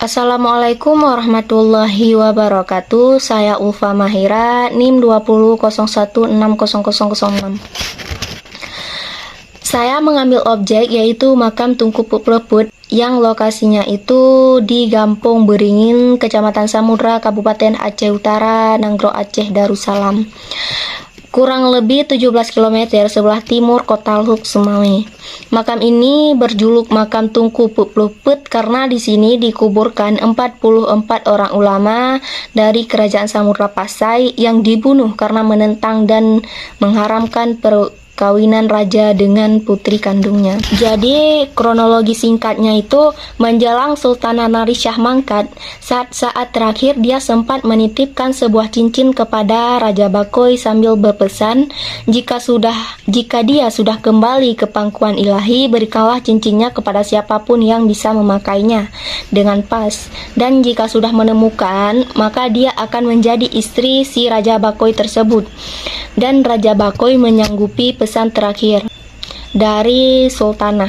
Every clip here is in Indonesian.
Assalamualaikum warahmatullahi wabarakatuh. Saya Ulfa Mahira, NIM 2001600006. Saya mengambil objek yaitu makam Tunku Pleput yang lokasinya itu di Gampong Beringin, Kecamatan Samudra, Kabupaten Aceh Utara, Nanggro Aceh Darussalam. Kurang lebih 17 km sebelah timur Kota Lhuk Sumawe. Makam ini berjuluk makam Tunku Pleput karena di sini dikuburkan 44 orang ulama dari Kerajaan Samudra Pasai yang dibunuh karena menentang dan mengharamkan perkawinan raja dengan putri kandungnya. Jadi kronologi singkatnya itu menjelang Sultanah Narishah mangkat, saat terakhir dia sempat menitipkan sebuah cincin kepada Raja Bakoy sambil berpesan, jika dia sudah kembali ke pangkuan ilahi, berikanlah cincinnya kepada siapapun yang bisa memakainya dengan pas, dan jika sudah menemukan maka dia akan menjadi istri si Raja Bakoy tersebut. Dan Raja Bakoy menyanggupi pesan terakhir dari Sultanah.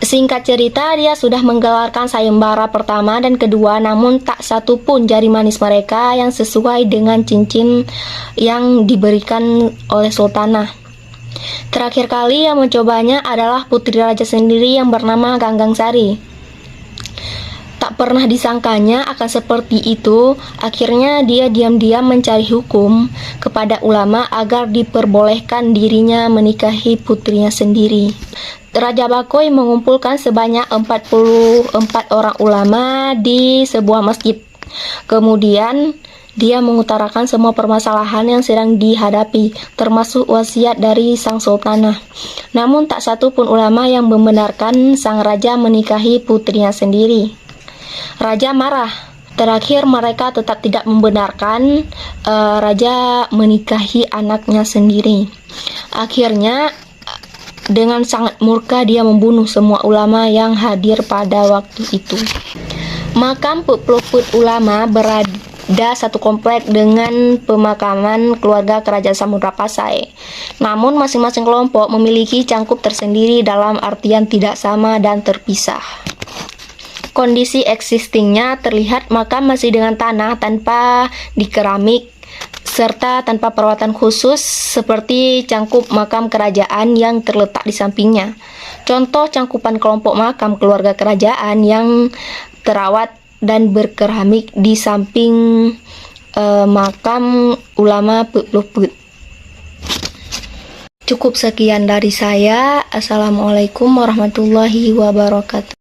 Singkat cerita, dia sudah menggelarkan sayembara pertama dan kedua, namun tak satu pun jari manis mereka yang sesuai dengan cincin yang diberikan oleh Sultanah. Terakhir kali yang mencobanya adalah putri raja sendiri yang bernama Ganggang Sari. Tak pernah disangkanya akan seperti itu. Akhirnya dia diam-diam mencari hukum kepada ulama agar diperbolehkan dirinya menikahi putrinya sendiri. Raja Bakoy mengumpulkan sebanyak 44 orang ulama di sebuah masjid. Kemudian dia mengutarakan semua permasalahan yang sedang dihadapi, termasuk wasiat dari sang sultanah. Namun tak satu pun ulama yang membenarkan sang raja menikahi putrinya sendiri. Raja marah. Terakhir mereka tetap tidak membenarkan raja menikahi anaknya sendiri. Akhirnya dengan sangat murka dia membunuh semua ulama yang hadir pada waktu itu. Makam Pleput ulama berada satu komplek dengan pemakaman keluarga Kerajaan Samudra Pasai. Namun masing-masing kelompok memiliki cangkup tersendiri dalam artian tidak sama dan terpisah. Kondisi existingnya terlihat makam masih dengan tanah tanpa dikeramik serta tanpa perawatan khusus seperti cangkup makam kerajaan yang terletak di sampingnya. Contoh cangkupan kelompok makam keluarga kerajaan yang terawat dan berkeramik di samping makam ulama Pleput. Cukup sekian dari saya. Assalamualaikum warahmatullahi wabarakatuh.